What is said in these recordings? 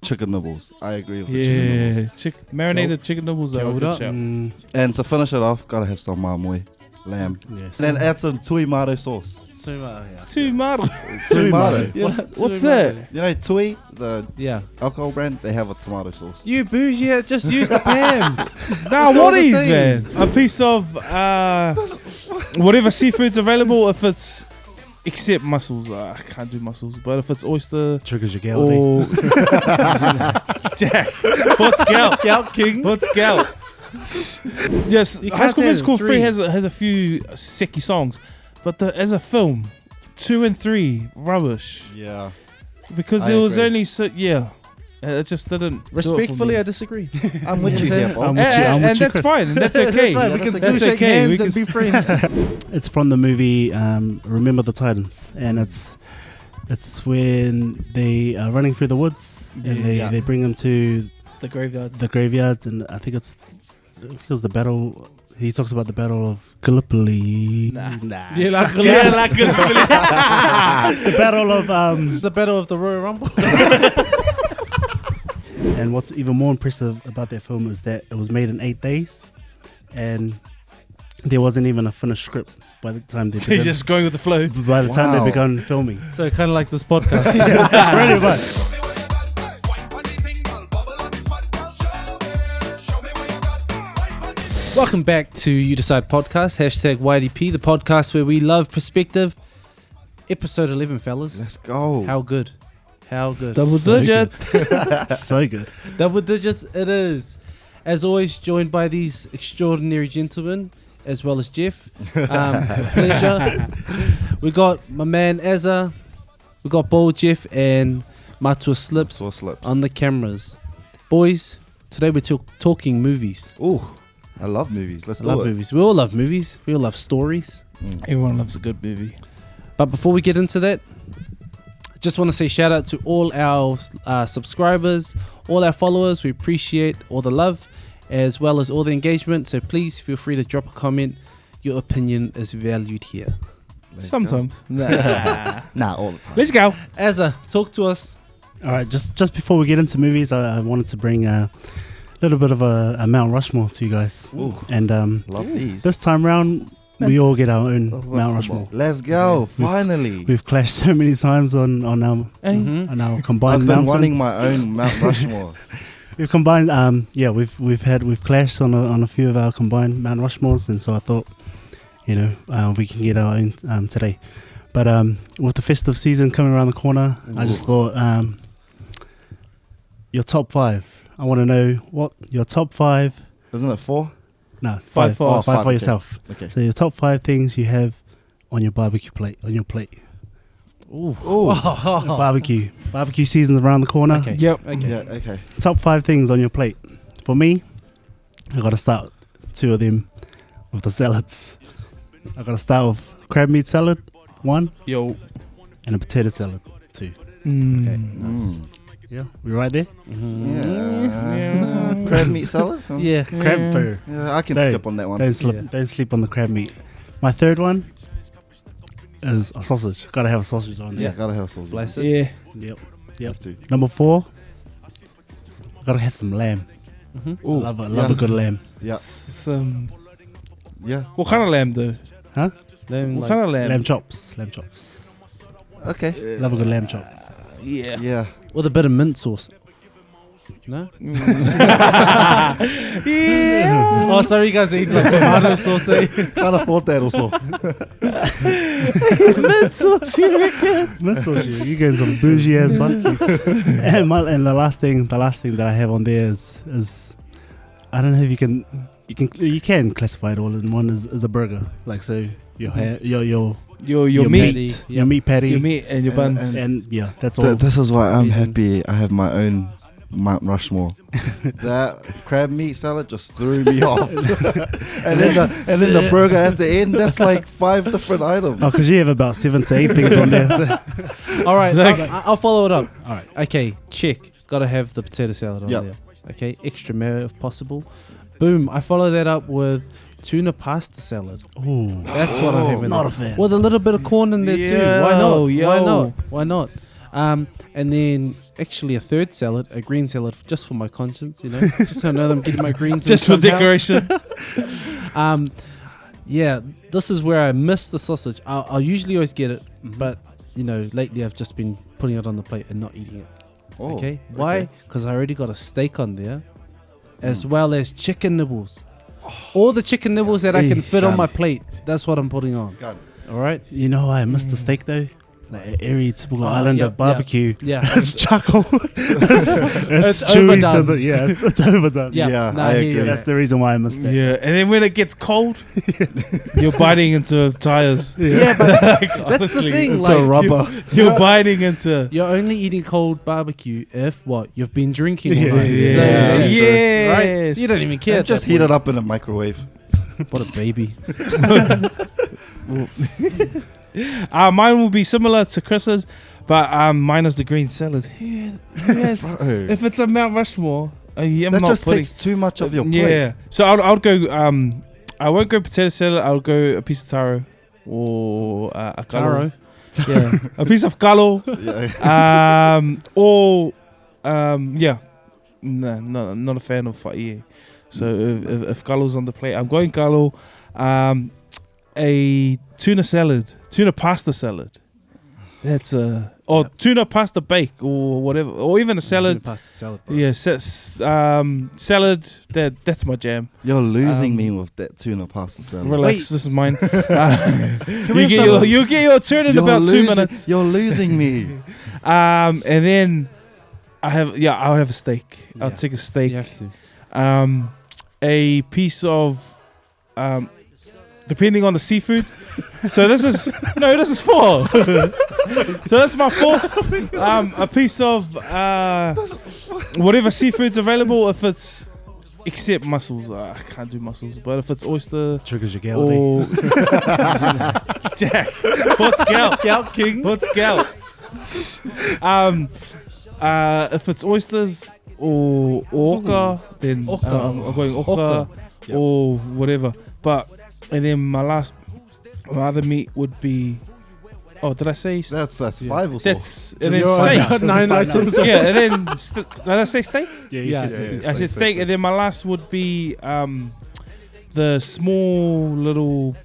chicken nibbles. I agree with the chicken nibbles. Marinated chicken nibbles are a good shout. And to finish it off, gotta have some mamoi, lamb. Yes. And then add some tuimato sauce. Tuimato. Tuimato. What's that? You know Tui, the alcohol brand, they have a tomato sauce. You bougie, just use the Pams. Nah, what is, man? A piece of whatever seafood's available, if it's except mussels. I can't do mussels, but if it's oyster, triggers your or Jack, what's gout? Gout king. What's gout? Yes, High School Musical 3 has a few secky songs, but as a film, 2 and 3 rubbish. Yeah, because it was only it just didn't. Respectfully, I disagree. I'm with you here, Bob. And that's fine. And that's okay. We can still shake hands and be friends. It's from the movie Remember the Titans, and it's when they are running through the woods and they bring them to the graveyards. And I think it was the battle. He talks about the battle of Gallipoli. Like the battle of the battle of the Royal Rumble. And what's even more impressive about that film is that it was made in 8 days, and there wasn't even a finished script by the time they began. He's just going with the flow. By the time they began filming. So kind of like this podcast. Pretty much. Welcome back to You Decide Podcast, #YDP, the podcast where we love perspective. Episode 11, fellas. Let's go. How good. Double digits. So good. Double digits it is. As always, joined by these extraordinary gentlemen, as well as Jeff. Pleasure. We got my man Azza. We got Bold Jeff and Matua Slips on the cameras. Boys, today we're talking movies. Ooh, I love movies. Let's do it. Movies. We all love movies. We all love stories. Everyone loves a good movie. But before we get into that, I just want to say shout out to all our subscribers, all our followers. We appreciate all the love as well as all the engagement. So please feel free to drop a comment. Your opinion is valued here. Sometimes. Nah, all the time. Let's go. Azza, talk to us. All right, just before we get into movies, I wanted to bring a little bit of a Mt Rushmore to you guys. Ooh, and love these. This time round, we all get our own Mt Rushmore. Let's go! Finally, we've clashed so many times on our combined. I've been wanting my own Mt Rushmore. We've combined. We've clashed on a few of our combined Mt Rushmores, and so I thought, we can get our own today. But with the festive season coming around the corner, I just thought your top 5. I want to know what your top 5. Isn't it 4? No, 5 for yourself. Okay. So your top 5 things you have on your barbecue plate. Ooh. Barbecue season's around the corner. Okay. Yep. Okay. Yeah. Okay. Top 5 things on your plate. For me, I got to start 2 of them with the salads. I got to start with crab meat salad, 1. Yo. And a potato salad, 2. Okay. Nice. Yeah, we right there. Yeah. Crab meat salad. Yeah. Crab fur. Yeah, I can skip on that one. Don't sleep on the crab meat. My third one is a sausage. Gotta have a sausage on there. Yeah, gotta have sausage. Bless it. Yeah. Yep. Have to. Number 4, gotta have some lamb. Ooh, love a good lamb. Yeah. Yeah. What kind of lamb though? Huh? What kind of lamb? Lamb chops. Okay. Love a good lamb chop. Yeah. Yeah. With a bit of mint sauce. No? Yeah. Oh, sorry, you guys are eating like tomato sauce. Can't afford that also. Mint sauce, you reckon? Mint sauce, you getting some bougie ass barbecue. And the last thing that I have on there is I don't know if you can classify it all in one is a burger. Like so your meat, Your meat patty, your meat and your buns, and yeah, that's all. This is why I'm happy. I have my own Mt Rushmore. That crab meat salad just threw me off, and then the burger at the end. That's like 5 different items. Oh, because you have about 7 to 8 things on there. So. All right, I'll follow it up. All right, okay, check. Got to have the potato salad on there. Okay, extra mayo if possible. Boom. I follow that up with tuna pasta salad. Ooh, that's what I'm having. Not a fan. With a little bit of corn in there too. Why not? Why not? And then actually a third salad, a green salad, just for my conscience, just so I know that I'm getting my greens. Just in for somehow. decoration. Yeah, this is where I miss the sausage. I'll usually always get it, Mhm. but lately I've just been putting it on the plate and not eating it. Oh, Okay, why? Because I already got a steak on there, as well as chicken nibbles. All the chicken nibbles that I can fit on my plate. That's what I'm putting on. God. All right. You know why I missed the steak though? Like every typical Islander yep, barbecue. Yeah. It's charcoal. it's It's chewy to overdone. the it's overdone. Yeah, Yeah, no, I hear agree. you. That's the reason why I missed that. Yeah, and then when it gets cold, you're biting into tires. Yeah, but Like, that's the honestly, thing. It's Like a rubber. You're biting into. you're only eating cold barbecue if what you've been drinking. Yeah, all night. yeah, yeah. So- Yes. right. You don't even care. And just heat it up in a microwave. What a baby. Mine will be similar to Chris's, but minus the green salad. Yeah, yes. Bro. If it's a Mount Rushmore, I'm That not just putting. takes too much of your plate. Yeah, so I'll go. I won't go potato salad. I'll go a piece of taro or a Taro. kalo. Yeah, a piece of kalo. Yeah. Or yeah, no, not a fan of faie. So if kalo's on the plate, I'm going kalo. A tuna salad, tuna pasta salad. That's or tuna pasta bake or whatever, or even a salad. Pasta salad. Bro. Yeah, salad. That's my jam. You're losing me with that tuna pasta salad. Relax, Wait. this is mine. we You get your turn in about 2 minutes. You're losing me. And then I'll have a steak. I'll Yeah. take a steak. You have to. A piece of depending on the seafood. So this is 4. So that's my 4th. A piece of whatever seafood's available. If it's except mussels, I can't do mussels. But if it's oyster Triggers your gal day. or Jack, what's gout? Gout King. What's gout? If it's oysters or orca, then Orca. I'm going orca, Orca. Yep. or whatever. But and then my other meat would be. Oh, did I say? That's 5 or so. That's and then You're steak. on 9 items. Yeah, and then did I say steak? Yeah, Yeah, said I said steak, and then my last would be the small little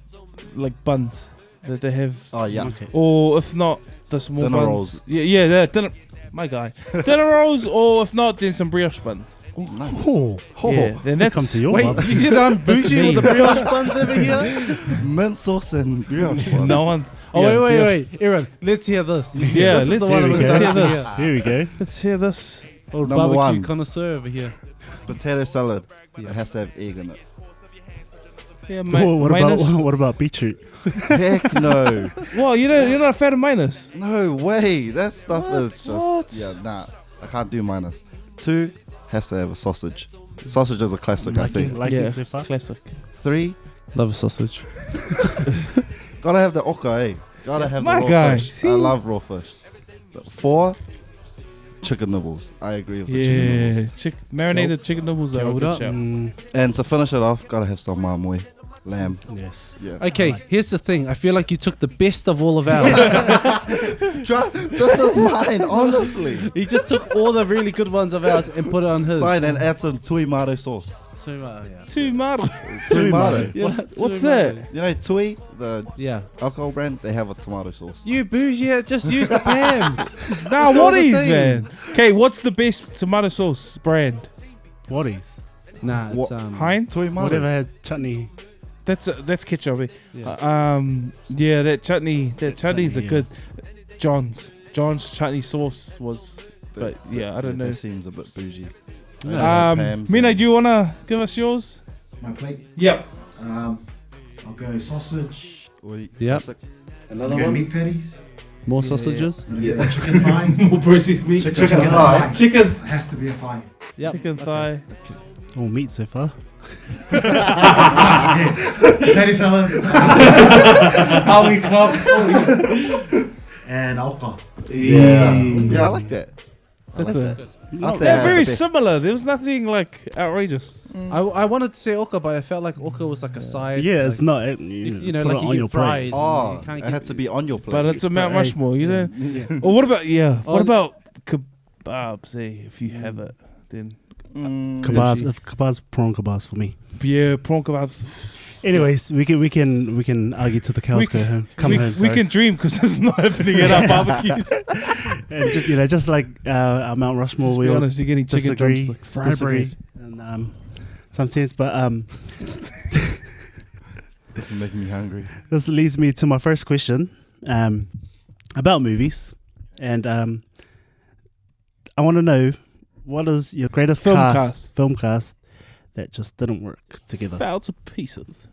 like buns that they have, Oh yeah. Okay. or if not the small Dinner buns. rolls. Yeah, the dinner. My guy, dinner rolls, or if not, then some brioche buns. Oh, nice. Oh, Yeah, then that's come to your Wait, mother. you said I'm bougie me. with the brioche buns over here? Mint sauce and brioche. no one. Oh, yeah, brioche. wait. Aaron, let's hear this. Yeah, This is let's the one hear I'm we excited go. to Let's hear. Here we go. Let's hear this. Old Number barbecue one. connoisseur over here. Potato salad. Yeah. It has to have egg in it. Yeah, What about beetroot? Heck no. Well, you're not a fan of minus. No way. That stuff What? is just. What? Yeah, nah. I can't do minus. 2 has to have a sausage. Sausage is a classic, I think. Liking so far? Classic. 3, Love a sausage. gotta have the oka, eh? Gotta have My the raw guy, fish. see? I love raw fish. 4, chicken nibbles. I agree with the chicken nibbles. Yeah, marinated chicken nibbles are a Hold good up. shout. And to finish it off, gotta have some mamui. Lamb. Yes. Yeah. Okay, here's the thing. I feel like you took the best of all of ours. This is mine, honestly. He just took all the really good ones of ours and put it on his. Fine, and add some tui mato sauce. So, yeah. Two model. Tui mato. Yeah, What's so that? right. You know Tui, the Yeah. alcohol brand, they have a tomato sauce. You bougie, just use the Pams. Nah, It's all what the is, same. man? Okay, what's the best tomato sauce brand? What is? Nah, What? it's Heinz? Tui mato. Whatever had chutney. That's ketchup. Eh? Yeah. Yeah, that chutney. That chutney's a chutney, good. John's chutney sauce was. But yeah, I don't know. That seems a bit bougie. Mina, do you wanna give us yours? My plate. Yep. I'll go sausage. Yep. Another one. Meat patties. More sausages. Yeah. Chicken thigh. More processed meat. Chicken thigh. Chicken. It has to be a thigh. Yep. Chicken thigh. All meat so far. Potato salad. How many cups? And alcohol. Yeah, I like that. That's a I'd say I They're had very the best. similar. There was nothing like outrageous. I wanted to say Oka, but I felt like Oka was like a side. Yeah, like, it's not. You know, put like it on you your get fries. plate. Oh, you can't it get had to be on your plate. But it's a Mount Hey. Rushmore, you know. Yeah. Or what about what On- about kebabs? If you have it, then Kebabs, kebabs, prawn kebabs for me. yeah, prawn kebabs. Anyways, we can argue till the cows go home. Come home. We sorry. can dream because it's not happening at our barbecues. And just like our Mount Rushmore, Just we be all honest, you're getting chicken disagree, drumsticks. disagree, and some sense. But This is making me hungry. this leads me to my first question about movies, and I want to know what is your greatest film cast that just didn't work together. Fell to pieces.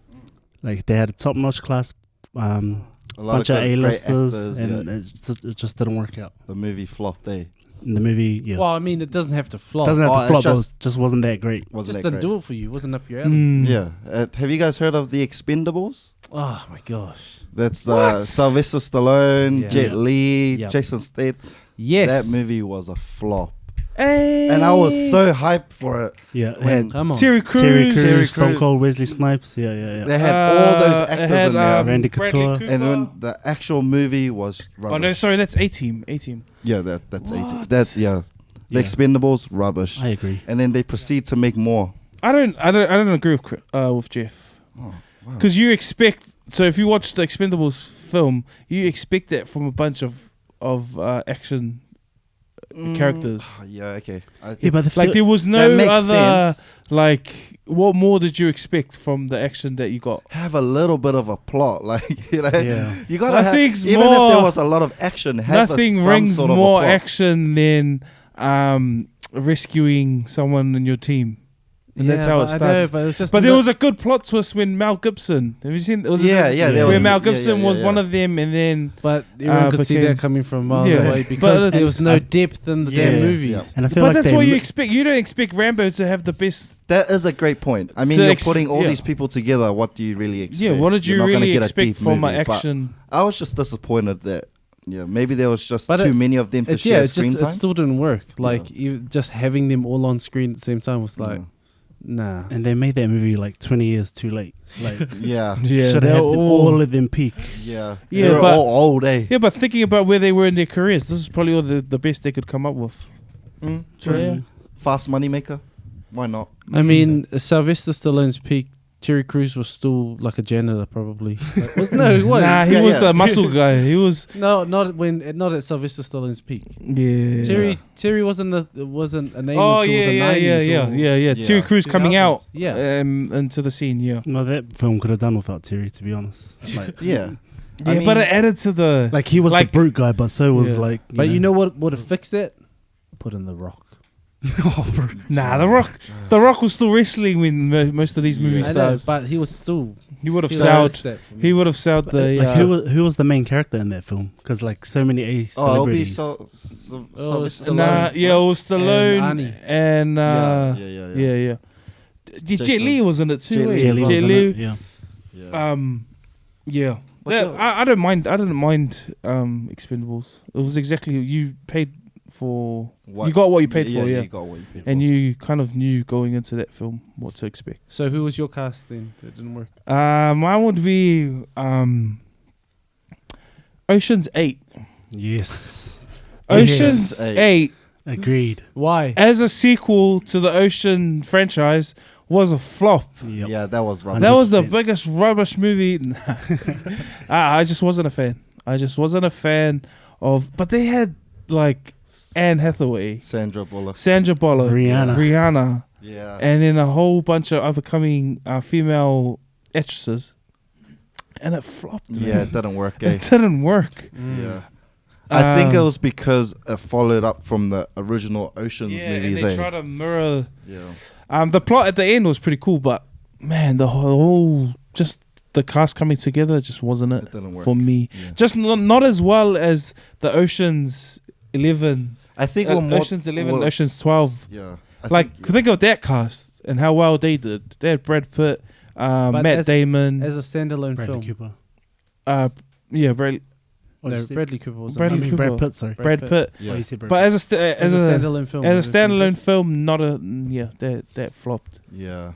Like they had a top-notch class, A lot bunch of great A-listers, actors, and yeah. it just didn't work out. The movie flopped, eh? In the movie, yeah, Well, I mean, it doesn't have to flop. doesn't have Oh, to it's flop, but just- it just wasn't that great. Wasn't Just that didn't great? do it for you. Wasn't up your alley. Mm. Yeah. Have you guys heard of The Expendables? Oh my gosh. That's What? Sylvester Stallone, Yeah. Jet Yeah. Li, Yep. Jason Statham. Yes. That movie was a flop. Hey. And I was so hyped for it. Yeah, it When had Come on. Terry Terry Crews. Crews, Stone Crews. Cold, Wesley Snipes. Yeah. They had all those it actors had, in there. Randy Bradley Couture. Cooper. And when the actual movie was rubbish. Oh no, sorry, that's A-Team. A-Team. Yeah, that's 18. What? That yeah. The Yeah. Expendables, rubbish. I agree. And then they proceed to make more. I don't agree with Jeff. Oh, wow. Because you expect, so if you watch the Expendables film, you expect that from a bunch of action characters. Yeah, okay. Yeah, but Like there was no that makes other, sense. like what more did you expect from the action that you got? Have a little bit of a plot, like you know. Yeah. You gotta I have, think it's even if more- there was a lot of action, have Nothing some rings sort of a more plot. action than rescuing someone in your team. And that's how it but I starts. know, but it was just But there not- was a good plot twist when Mel Gibson. Have you seen? Was Yeah, it yeah, there where was- Mel yeah, Gibson yeah, was yeah. one of them, and then But everyone could see became- that coming from miles Yeah. away But because it's- there was no depth in the damn Yeah. movies. Yeah. And I feel but like that's they what you mi- expect. You don't expect Rambo to have the best. That is a great point. I mean, So you're ex- putting all yeah. these people together. What do you really expect? Yeah, what did You're you not gonna really get a expect deep from an movie, but action? I was just disappointed that maybe there was just But too it- many of them to It, share yeah, it screen just it time. still didn't work. Like just having them all on screen at the same time was like, Yeah. nah. and they made that movie like 20 years too late. Like Yeah, Yeah, should they're have had all of them peak. yeah, Yeah, they were but- all old, eh? Yeah, but thinking about where they were in their careers, this is probably all the best they could come up with. Mm, So, true. yeah. Fast money maker. Why not? I mean, Sylvester Stallone's peak. Terry Crews was still like a janitor, probably. He was. Nah, he Yeah, was yeah. the muscle guy. He was. No, not at Sylvester Stallone's peak. Yeah. Terry wasn't a name Oh until yeah, the yeah, 90s yeah, or yeah. Terry Yeah. Crews coming out, 2000s. Yeah. into the scene. Yeah. No, that film could have done without Terry, to be honest. Like, Yeah, Yeah, I mean, but it added to the. like he was Like- the brute guy, but so was Yeah. like. But you know what would have fixed that? Put in The Rock. Nah, the Rock was still wrestling when most of these movie I know, stars. but he was still. He would have he would've sold. fixed that for me. He would have sold the. Like who was the main character in that film? Because like so many it'll be celebrities. Sylvester Stallone. Nah, yeah, it was Stallone And Arnie. and yeah. Jet Jason. Li was in it too. Jet Li eh? as well, Jet wasn't Li. it? Yeah. Yeah. What's Yeah, your- I don't mind. I didn't mind Expendables. It was exactly you paid for. You got what you paid for. Yeah. you got what you paid And for. you kind of knew going into that film what to expect. So who was your cast then? That didn't work. Mine would be Ocean's 8. Yes. Ocean's Yes. 8 Agreed. Why? as a sequel to the Ocean franchise was a flop. Yep. Yeah, that was rubbish. That was the 100%. biggest rubbish movie. I just wasn't a fan. I just wasn't a fan of. But they had like Anne Hathaway, Sandra Bullock. Sandra Bullock, Rihanna. Yeah, and then a whole bunch of upcoming female actresses, and it flopped. yeah, man. it didn't work. Eh? It didn't work. Yeah, I think it Um, was because it followed up from the original Ocean's Yeah, and movies. they eh? tried to mirror. Yeah, The plot at the end was pretty cool, but man, the whole just the cast coming together just wasn't it it didn't work for me. Yeah. Just not as well as the Ocean's 11, I think we're more. Ocean's 11, well, Ocean's 12. Yeah, I Like think, think of that cast and how well they did. They had Brad Pitt, Matt Damon, As a standalone Bradley film. Cooper. yeah, Bradley. Oh, No, you said- Bradley Cooper was. Bradley I mean, Cooper. Brad Pitt, sorry. Brad Pitt. Yeah. Oh, you said Brad But Pitt. as a standalone film, as a was it pretty standalone good? film, not a that flopped. Yeah.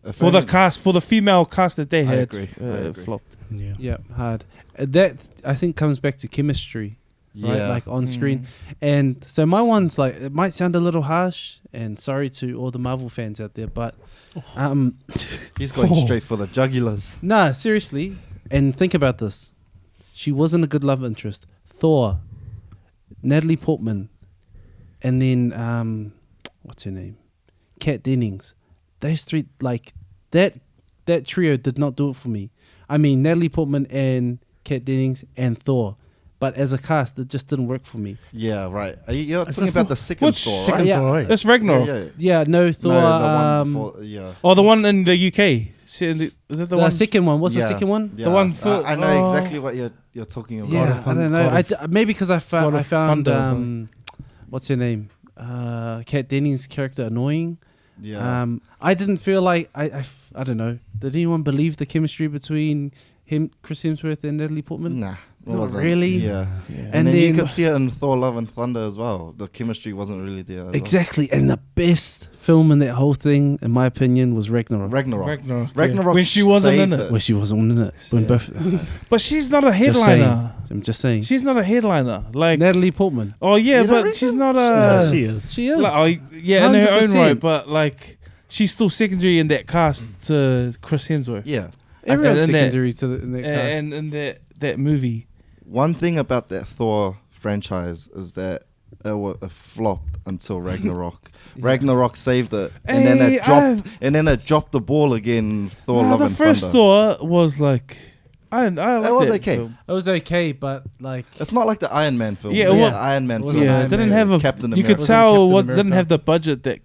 If For the any- cast, for the female cast that they I had, agree, I agree. flopped. Yeah. Yeah, hard. That I think comes back to chemistry, right? Yeah. Like on screen. Mm. And so my one's like, it might sound a little harsh, and sorry to all the Marvel fans out there, but He's going straight for the jugulars. nah, seriously. And think about this: she wasn't a good love interest. Thor, Natalie Portman, and then what's her name, Kat Dennings. Those three, like that trio, did not do it for me. I mean, Natalie Portman and Kat Dennings and Thor. But as a cast, it just didn't work for me. Yeah, right. You're Is talking this about the- the second Which Thor, Second right? Yeah. Thor, right? It's Ragnarok. Yeah, yeah. Yeah, no, Thor. No, the one before, yeah. Oh, the one in the UK. Is that the the one? second one. What's Yeah. the second one? Yeah. one for- I know oh. exactly what you're talking about. Yeah, of I don't know. God of- Maybe because I found God I of found Thunder or something. what's her name? Kat Dennings' character annoying. Yeah. I didn't feel like I don't know. Did anyone believe the chemistry between Chris Hemsworth and Natalie Portman? Nah. it Not wasn't. really. Yeah. Yeah. And, And then you then- could see it in Thor: Love and Thunder as well. The chemistry wasn't really there. as well. Exactly. And the best film in that whole thing, in my opinion, was Ragnarok. Ragnarok. Ragnarok. Ragnarok When she wasn't in saved it. Where she wasn't in it. When Yeah. both, But she's not a Just saying. headliner. I'm just saying. She's not a headliner. Like, Natalie Portman. oh yeah, You don't but reckon? she's not Yeah, a. she is. She is. Like, oh, yeah, in her own 100%. right, but like, she's still secondary in that cast to Chris Hemsworth. Yeah. Everyone's and that- secondary to in that cast. And in that movie. One thing about that Thor franchise is that it flopped until Ragnarok. Yeah. Ragnarok saved it, and then Hey, it dropped the ball again. Thor: Nah, Love the and first Thunder. Thor was like, I like was that okay. film. It was okay, but like It's not like the Iron Man film. Yeah, The well- Iron Man It film. wasn't Yeah, Iron it didn't Man. have a. Captain You America. could Wasn't tell Captain what America. didn't have the budget that.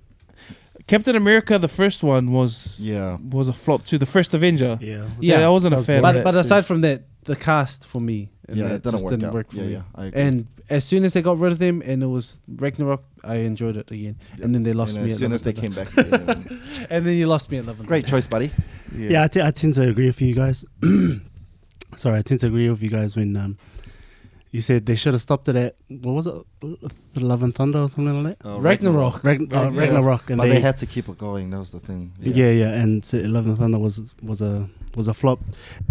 Captain America, the first one was Yeah. a flop too. The first Avenger. Yeah. Yeah, I wasn't That a was fan. boring. of but that aside from that, the cast for me, and Yeah, that it didn't just work didn't out. work for Yeah, me. yeah. I agree. And as soon as they got rid of them, and it was Ragnarok, I enjoyed it again. Yeah. And then they lost And me. as at soon Love as they and came back. Thunder. And then you lost me at Love and Great Thunder. choice, buddy. Yeah, I tend to agree with you guys. Sorry, I tend to agree with you guys when you said they should have stopped it at, what was it? Love and Thunder or something like that? Ragnarok. Ragnarok. And But they had to keep it going. That was the thing. yeah, and so Love and Thunder was a flop.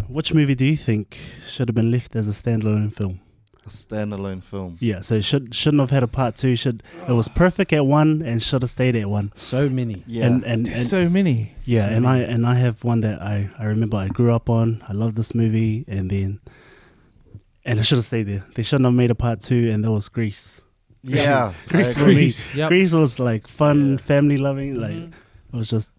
Which movie do you think should have been left as a standalone film? A standalone film. Yeah, so it shouldn't have had a part two. It was perfect at one and should have stayed at one. So many. Yeah. And There's so many. yeah, so and many. I have one that I remember I grew up on. I love this movie, and it should have stayed there. They shouldn't have made a part two, and that was Grease. yeah. Grease I for agree. me. Yep. Grease was like fun, Yeah. family loving. Like it was just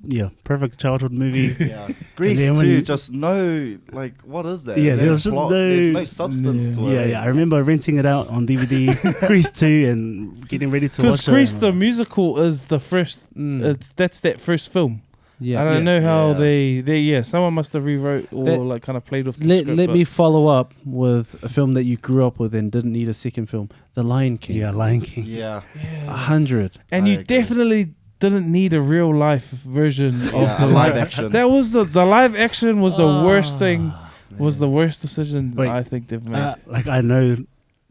perfect childhood movie. Yeah. Grease then when too. you- just no, like, what is that? Yeah, there No was just plot, no- there's no substance to it. Yeah. I remember renting it out on DVD, Grease 2, and getting ready to Because watch Grease, it. the musical, is the first. That's that first film. Yeah. I don't know how Yeah. they someone must have rewrote or That- like kind of played with the Let script. let but- me follow up with a film that you grew up with and didn't need a second film. The Lion King. Yeah, Lion King. Yeah. 100. And I you agree. definitely didn't need a real life version of Yeah, the a live action. That was the live action was the worst thing. Was the worst decision Wait, I think they've made. Like I know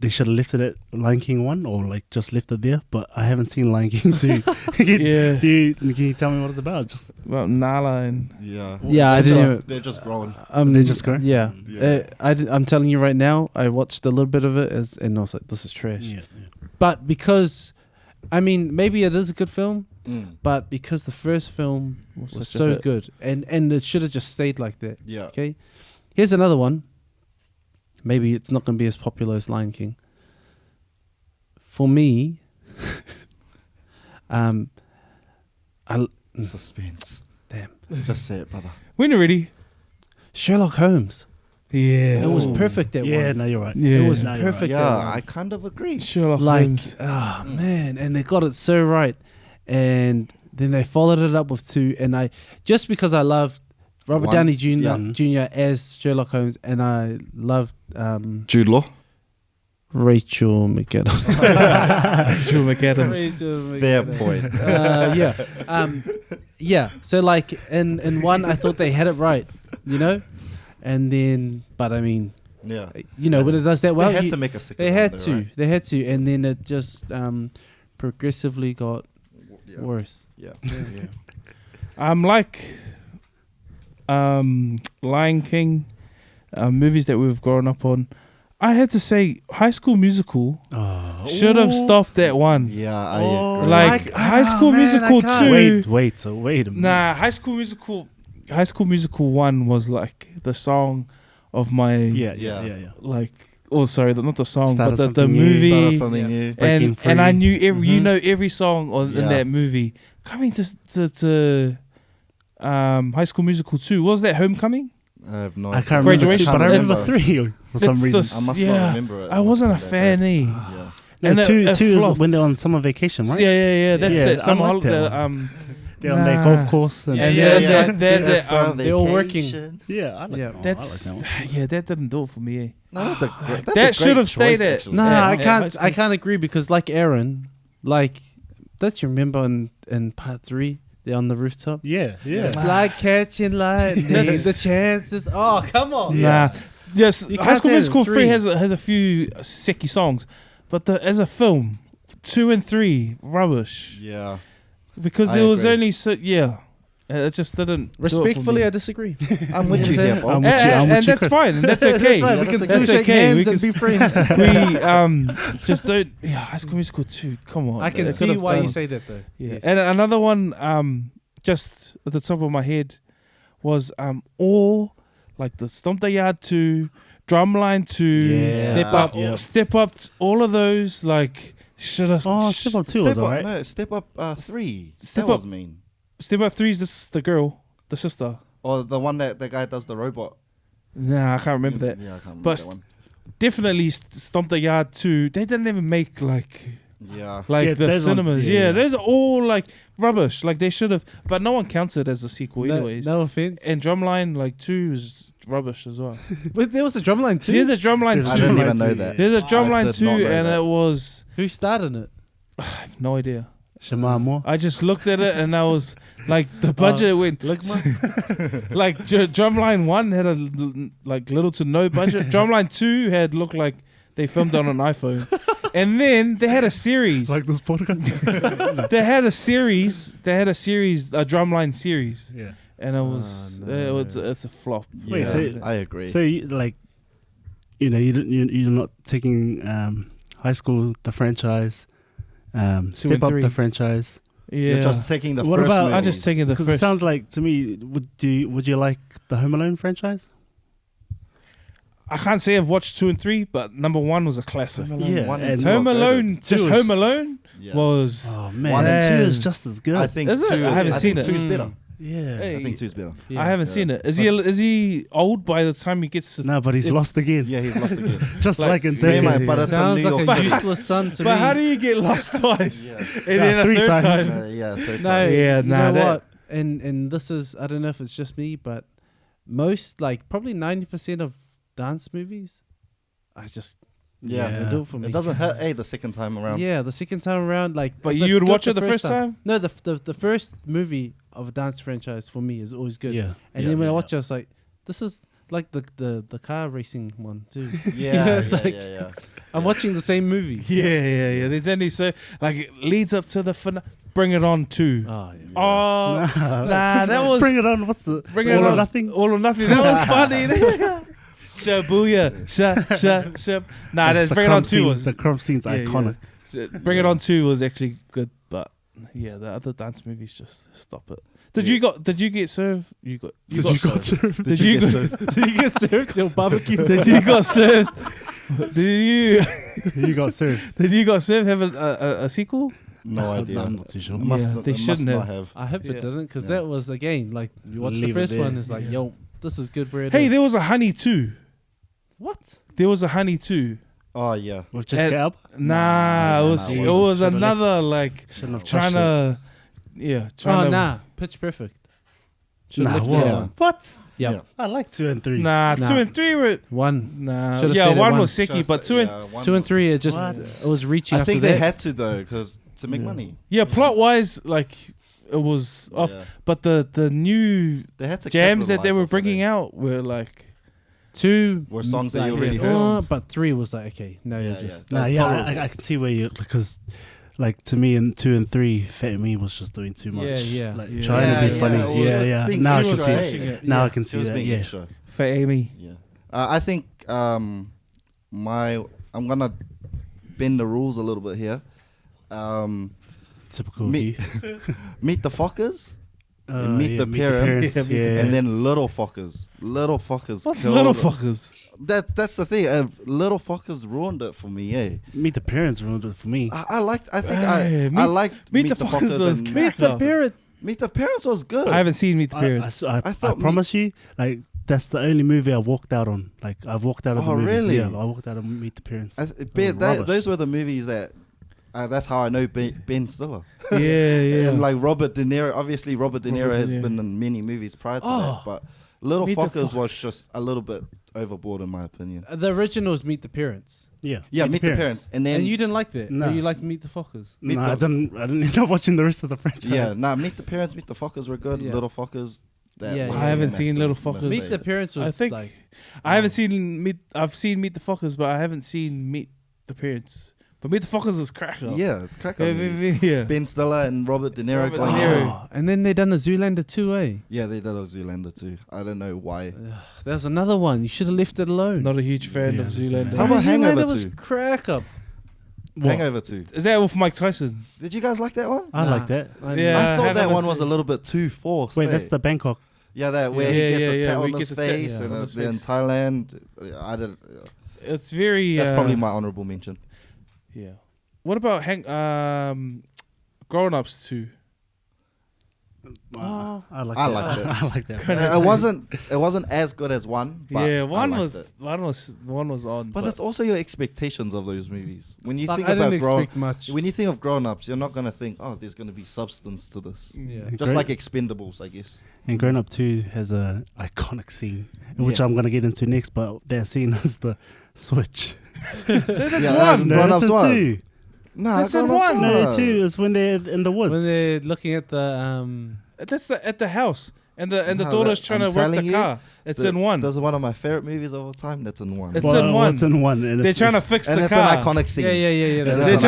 they should have left it at Lion King 1 or like just left it there, but I haven't seen Lion King 2. Can you tell me what it's about? Just About Nala and Yeah. Yeah, I They're didn't. just- They're just growing. They just grow? Yeah. Yeah. I'm telling you right now, I watched a little bit of it and I was like, this is trash. yeah. But because, I mean, maybe it is a good film, Mm. but because the first film was such a so hit. good and it should have just stayed like that. Yeah. Okay. Here's another one. Maybe it's not going to be as popular as Lion King. For me, I Suspense. damn Just say it, brother. when you're ready. Sherlock Holmes. Yeah, It was Ooh. perfect at Yeah, one. no, you're right. Yeah. It was No, you're right. perfect. Yeah, at one. I kind of agree. Sherlock like, Holmes. man, and they got it so right, and then they followed it up with two, and I just because I loved Robert One, Downey Jr. yeah. Jr. as Sherlock Holmes, and I loved Jude Law. Rachel McAdams. Joe McAdams. Rachel Fair McAdams. point. Yeah. So like in one, I thought they had it right, you know, and then, but I mean, Yeah. You know, when it does that well, they had you- to make a second they one had though, to. right? They had to, and then it just progressively got Yeah. worse. Yeah. Like Lion King, movies that we've grown up on. I had to say, High School Musical should have stopped that one. Yeah, I Oh, agree. Like High School man, Musical I can't. 2. Wait a minute. Nah, High School Musical 1 was like the song of my Yeah. like. Oh, sorry, not the song, Start of but the something new. movie. Start of something new. Breaking And I Free. knew every Mhm. you know every song in Yeah. that movie. Coming to High School Musical 2. Was that Homecoming? I have no I can't Graduation. remember 2, but I remember It's- 3 for some It's reason. the- I must Yeah, not remember it. I wasn't a must be that fan. bad. Eh? Yeah. No, and 2 it 2 is flopped. when they're on summer vacation, right? Yeah. That's Yeah, that I summer like that holiday. They're on their Nah. golf course. And And Yeah, then That's that our they're all working. vacation. yeah, I like Yeah. that. that's I like that one. yeah, that didn't do it for me. Eh? No, that's a great. That's That a should great have stayed choice, at- actually. Nah, Yeah, I yeah, can't. High School- I can't agree because, like Aaron, like, don't you remember in part 3 they're on the rooftop? Yeah. It's like catching lightning. That's- The chances. Oh, come on. Nah. Yes, You High can't School say Musical 3 3. has a few sicky songs, but as a film, 2 and 3 rubbish Yeah. because I it was agree. only it just didn't. Respectfully, do I it disagree. I'm with you here, Bob. I'm for me. with you, I'm and with you, that's Chris. fine. And that's okay. That's right. Yeah, We can that's still okay. shake hands We and can- be friends. We just don't. Yeah, High School Musical 2. Come on, I can They see could've why you done- say that though. Yeah, Yes. and another one, just at the top of my head, was all like the Stomp the Yard 2, Drumline 2, Yeah. Step Up. Yeah. Step Up, all of those like should have. Oh, Step Up 2 was alright. No, Step Up 3. Step that Up- was mean. Step Up 3 is the girl, the sister. Or the one that the guy does the robot. Nah, I can't remember that. Yeah, I can't remember But that one. Definitely Stomp the Yard 2. They didn't even make like Yeah. Yeah, the those ones, cinemas. yeah. Those are all like rubbish. Like they should have, but no one counts it as a sequel, anyways. No offense. And Drumline like 2 is rubbish as well. But there was a drumline too. There's a Drumline There's 2. I didn't Drumline even know 2, that. There's a I Drumline did 2, not know and that. it was Who starred in it? I have no idea. Shamar Moore. I just looked at it and I was like, the budget went like Drumline 1 had like little to no budget. Drumline 2 had looked like they filmed it on an iPhone, and then they had a series. Like this podcast. They had a series, a Drumline series, Yeah. and it was no. it's a flop. Wait, Yeah, so- I agree. So, you're not taking High School, the franchise, Step Up, 3. the franchise. Yeah, You're just taking the What first about- movies. I'm just taking the Because first. it sounds like to me, would you like the Home Alone franchise? I can't say I've watched 2 and 3, but number 1 was a classic. Home Alone Yeah, 1 and and 2 are Home good. Alone, Two just is- Home Alone Yeah. was. Oh man, 1 and 2 2. is just as good. I think Is it? 2 I haven't I seen think it. 2 is better. yeah. Hey. I think 2 is better. I haven't Yeah. seen it. Is he old by the time he gets to? No, but he's it- lost again. Yeah, he's lost again. Just Like, like in Same, Taken. but it's on Sounds New York like a City. useless son to But me. how do you get lost twice? Yeah. And then a 3 third times. time? Yeah, third No, time. Yeah, you nah, know that- what? And this is, I don't know if it's just me, but most, like probably 90% of dance movies, I just Yeah. they do it for me. It doesn't hurt, the second time around. Yeah, the second time around, like. But if it's you would good watch it the first time? No, the first movie of a dance franchise for me is always good. Yeah. And Yeah, then when I yeah, watch it, I was like, this is like the car racing one too. Yeah, It's yeah, like- yeah. I'm watching the same movie. Yeah. There's only so like it leads up to the Bring It On 2. Oh, yeah. Oh, nah, that was Bring it on. What's the Bring It All or On. Nothing? All or Nothing. That was funny. Shabuya, sha. Nah, that's The Bring It crumb On 2 scene- was the crumb scene's yeah, iconic. Bring It On 2 was actually good, but yeah, the other dance movies just stop it. Did you get served? You got served. Did you get served? Your barbecue. Did you got served? You got served. Did you got served have a sequel? No idea. I'm not too sure. It must, Yeah, it they must shouldn't not have. I hope Yeah. it doesn't, because Yeah. that was again like you watch Leave the it first there. one, it's like, Yeah. yo, this is good bread. Hey, there was a Honey 2. What? There was a Honey 2. Oh, yeah. With Jessica And- Alba? Nah, Nah, it was nah, it it was Should've another like Shouldn't have trying touched it. to trying Oh to nah, Pitch Perfect. Nah, left it what? alone. What? Yeah, Yeah. I like 2 and 3. Nah, Nah. 2 and 3 were one, nah. Should've Yeah, stayed at 1 one. was sicky, but 2 and 2 and 3, it just What? it was reaching. I after think they that. had to, though, because to make money. yeah, plot wise, like it was off. Yeah. But the new They had to jams that they capitalize were off of bringing it. out were like 2 Were songs that you like, already yeah, heard. but 3 was like, okay, no, you're Yeah, just Nah, That's yeah, tolerable. I can see where you, because like to me in 2 and 3, Fat Me was just doing too much. Yeah, Like yeah. trying to be Yeah, funny. yeah, it was Yeah, just yeah. being Now I extra, can see eh? pushing it. it. Now I Yeah. can She see was that. being Yeah. extra. Fat Amy. Yeah. I think I'm gonna bend the rules a little bit here. Typical Me- of you. Meet the Fockers. Meet yeah, the Parents. Yeah, Meet the yeah. And then Little Fockers. Little Fockers. What's killed little it. fuckers? That's the thing. Little Fockers ruined it for me. Eh. Meet the Parents ruined it for me. I liked. I think Hey, I Meet- liked Meet the Fockers was and crack. Meet the Parent. Meet the Parents was good. I haven't seen Meet the I Parents. thought promise you, like that's the only movie I walked out on. Like I've walked out of the Oh, movie. really? Yeah, I walked out of Meet the Parents. Those were the movies that. That's how I know Ben Stiller. yeah, yeah. And like Robert De Niro. Obviously, Robert De Niro Robert has De Niro. been in many movies prior to Oh. that. But Little Meet the Fockers Fock- was just a little bit overboard in my opinion. The original is Meet the Parents. Yeah, Yeah, Meet the Parents. And then And you didn't like that? No. Or you liked Meet the Fockers? Meet No, the- I didn't end up watching the rest of the franchise. yeah, Meet the Parents, Meet the Fockers were good. Yeah. Little Fockers. That Yeah, was yeah. I a haven't seen massive Little Fockers. mistake. Meet the Parents was I think like... I haven't seen Meet. I've seen Meet the Fockers, but I haven't seen Meet the Parents. But Meet the Fockers is cracker. Yeah, it's crack. Yeah. Ben Stiller and Robert De Niro. Robert De going- Niro. Oh, and then they done a Zoolander 2, eh? Yeah, they did a Zoolander too. I don't know why. There's another one. You should have left it alone. Not a huge fan Yeah, of that's Zoolander. How about Hangover was 2? crack up. What? Hangover 2. Is that with Mike Tyson? Did you guys like that one? I Nah. like that. Yeah. I thought that Hangover one was 2. a little bit too forced. Wait, eh? that's the Bangkok. Yeah, that where Yeah, he gets yeah, a yeah, tat where on he his gets a tat, face yeah, and on his they're in face. Thailand. I did. It's very. That's probably my honorable mention. Yeah. What about Grown Ups 2? I like I that. liked it. I like that. Credit- It wasn't as good as one. But Yeah, I one liked was it. one was on. But it's also your expectations of those movies. When you Like, think I about didn't expect much. when you think of grown-ups, you're not gonna think, oh, there's gonna be substance to this. yeah. Just like Expendables, I guess. And Grown Up 2 has a iconic scene, which Yeah. I'm gonna get into next. But that scene is the switch. That's Yeah, one. No, Grown-Ups that's in one. 2. No, That's in Grown-Ups one. No, 2 is when they're in the woods. When they're looking at the... That's at the house, and the No, daughter's that- trying I'm to work telling the you, car. It's in one. That's one of my favorite movies of all time. That's in one. It's Well, in one. It's in one. And They're it's, trying to it's- fix And the it's car. an iconic scene. Yeah. Yeah, They're that's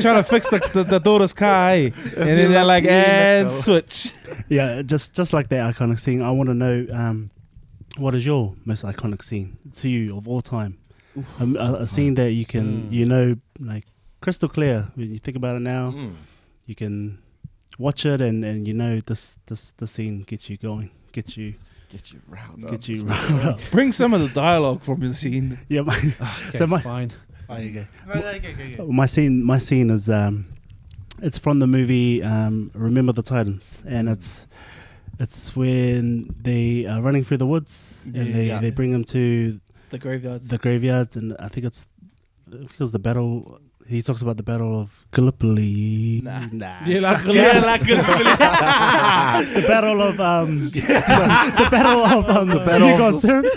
trying to fix the daughter's car, eh? And then you they're like like, being and that switch. Yeah, just like that iconic scene. I want to know what is your most iconic scene to you of all time? A scene that you can, like crystal clear when you think about it now. Mm. You can watch it and this scene gets you going, gets you riled up. Get you riled up. Bring some of the dialogue from your scene. Yeah, Okay, So my- fine. there you go. Okay. My scene is it's from the movie Remember the Titans, and it's when they are running through the woods and Yeah. they bring them to The graveyards. the graveyards, and I think it was the battle. He talks about the battle of Gallipoli. Nah. The battle of the battle of The battle you of got the- serious?